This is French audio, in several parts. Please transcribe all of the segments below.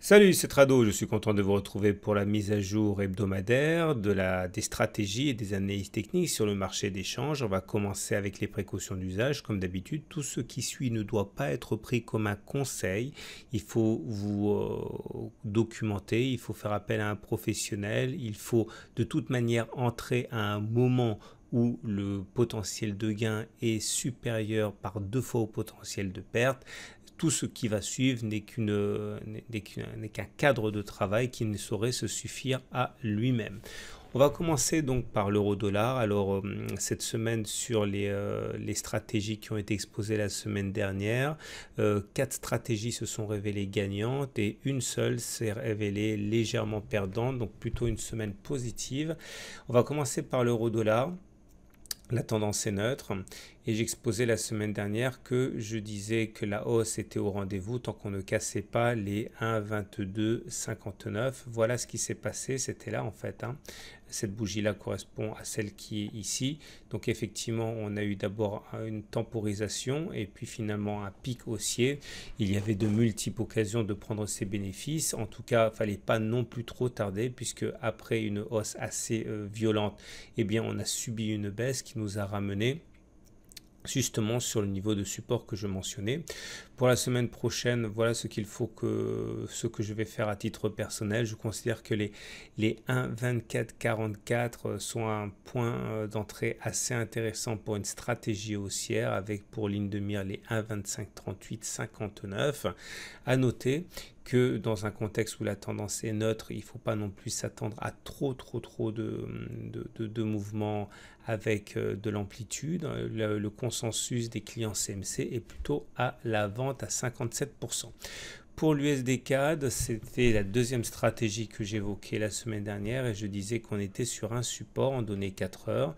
Salut, c'est Trado, je suis content de vous retrouver pour la mise à jour hebdomadaire des stratégies et des analyses techniques sur le marché des changes. On va commencer avec les précautions d'usage. Comme d'habitude, tout ce qui suit ne doit pas être pris comme un conseil. Il faut vous documenter, il faut faire appel à un professionnel, il faut de toute manière entrer à un moment où le potentiel de gain est supérieur par 2 fois au potentiel de perte. Tout ce qui va suivre n'est qu'un cadre de travail qui ne saurait se suffire à lui-même. On va commencer donc par l'euro-dollar. Alors cette semaine sur les stratégies qui ont été exposées la semaine dernière, 4 stratégies se sont révélées gagnantes et une seule s'est révélée légèrement perdante, donc plutôt une semaine positive. On va commencer par l'euro-dollar. La tendance est neutre et j'exposais la semaine dernière que je disais que la hausse était au rendez-vous tant qu'on ne cassait pas les 1,2259. Voilà ce qui s'est passé, c'était là en fait. Cette bougie-là correspond à celle qui est ici. Donc effectivement, on a eu d'abord une temporisation et puis finalement un pic haussier. Il y avait de multiples occasions de prendre ses bénéfices. En tout cas, il ne fallait pas non plus trop tarder puisque après une hausse assez violente, eh bien, on a subi une baisse qui nous a ramené justement sur le niveau de support que je mentionnais. Pour la semaine prochaine, voilà ce que je vais faire à titre personnel. Je considère que les 1,2444 sont un point d'entrée assez intéressant pour une stratégie haussière avec pour ligne de mire les 1,253859. À noter que dans un contexte où la tendance est neutre, il ne faut pas non plus s'attendre à trop de mouvements avec de l'amplitude. Le consensus des clients CMC est plutôt à la vente à 57%. Pour l'USD CAD, c'était la deuxième stratégie que j'évoquais la semaine dernière et je disais qu'on était sur un support en données 4 heures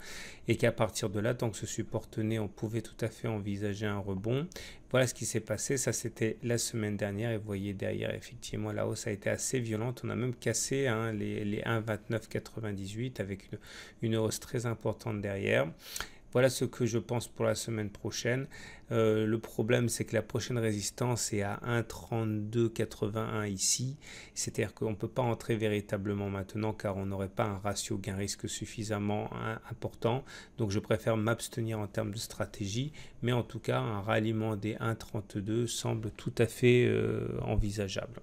et qu'à partir de là, tant que ce support tenait, on pouvait tout à fait envisager un rebond. Voilà ce qui s'est passé, ça c'était la semaine dernière et vous voyez derrière effectivement la hausse a été assez violente, on a même cassé les 1,2998 avec une hausse très importante derrière. Voilà ce que je pense pour la semaine prochaine. Le problème, c'est que la prochaine résistance est à 1,3281 ici. C'est-à-dire qu'on ne peut pas entrer véritablement maintenant car on n'aurait pas un ratio gain-risque suffisamment important. Donc je préfère m'abstenir en termes de stratégie. Mais en tout cas, un ralliement des 1,32 semble tout à fait envisageable.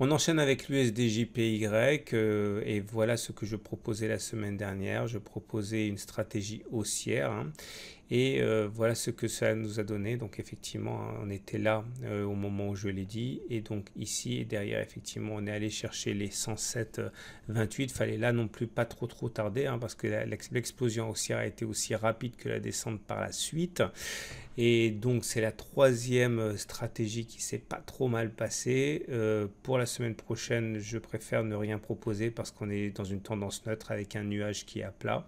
On enchaîne avec l'USDJPY et voilà ce que je proposais la semaine dernière. Je proposais une stratégie haussière et voilà ce que ça nous a donné. Donc effectivement, on était là au moment où je l'ai dit et donc ici et derrière effectivement on est allé chercher les 107,28. Fallait là non plus pas trop tarder parce que l'explosion haussière a été aussi rapide que la descente par la suite. Et donc c'est la troisième stratégie qui s'est pas trop mal passée. Pour la semaine prochaine, je préfère ne rien proposer parce qu'on est dans une tendance neutre avec un nuage qui est à plat.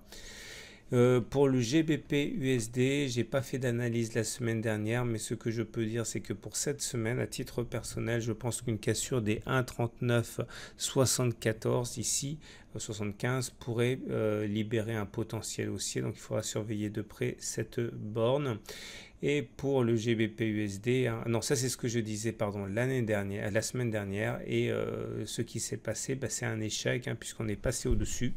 Pour le GBP USD, j'ai pas fait d'analyse la semaine dernière, mais ce que je peux dire, c'est que pour cette semaine, à titre personnel, je pense qu'une cassure des 1,3974 ici, 75 pourrait libérer un potentiel haussier. Donc il faudra surveiller de près cette borne. Et pour le GBP USD, non, ça c'est ce que je disais, pardon, la semaine dernière. Et ce qui s'est passé, c'est un échec puisqu'on est passé au-dessus.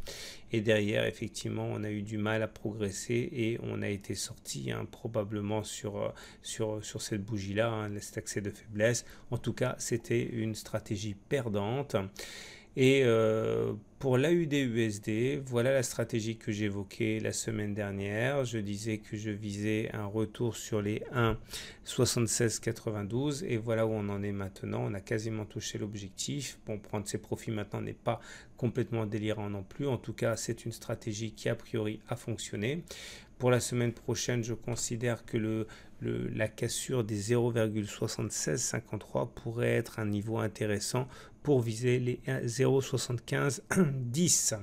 Et derrière, effectivement, on a eu du mal à progresser et on a été sorti probablement sur cette bougie-là, cet accès de faiblesse. En tout cas, c'était une stratégie perdante. Et pour l'AUD-USD, voilà la stratégie que j'évoquais la semaine dernière. Je disais que je visais un retour sur les 1,7692 et voilà où on en est maintenant. On a quasiment touché l'objectif. Bon, prendre ses profits maintenant n'est pas complètement délirant non plus. En tout cas, c'est une stratégie qui a priori a fonctionné. Pour la semaine prochaine, je considère que la cassure des 0,7653 pourrait être un niveau intéressant pour viser les 0,7510.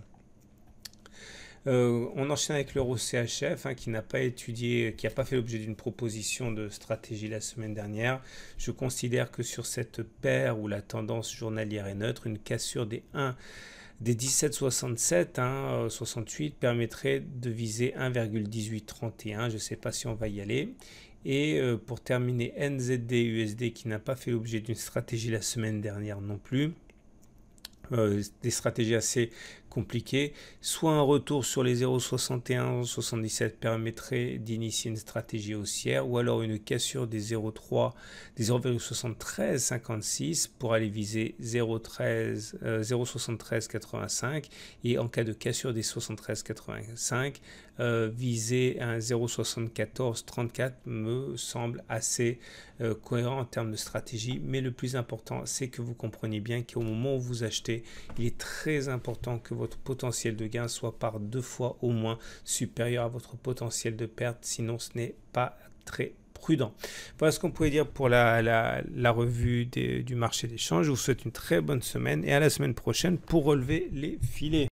On enchaîne avec l'euro CHF qui n'a pas étudié, qui n'a pas fait l'objet d'une proposition de stratégie la semaine dernière. Je considère que sur cette paire où la tendance journalière est neutre, une cassure des 17,67, 68 permettrait de viser 1,1831. Je ne sais pas si on va y aller. Et pour terminer, NZD USD qui n'a pas fait l'objet d'une stratégie la semaine dernière non plus. Des stratégies assez compliquées, soit un retour sur les 0,61, 77 permettrait d'initier une stratégie haussière, ou alors une cassure des 0,7356 pour aller viser 0,7385 et en cas de cassure des 73,85 viser un 0,7434 me semble assez cohérent en termes de stratégie, mais le plus important c'est que vous compreniez bien qu'au moment où vous achetez, il est très important que votre potentiel de gain soit par 2 fois au moins supérieur à votre potentiel de perte, sinon ce n'est pas très prudent. Voilà ce qu'on pouvait dire pour la revue du marché des changes. Je vous souhaite une très bonne semaine et à la semaine prochaine pour relever les filets.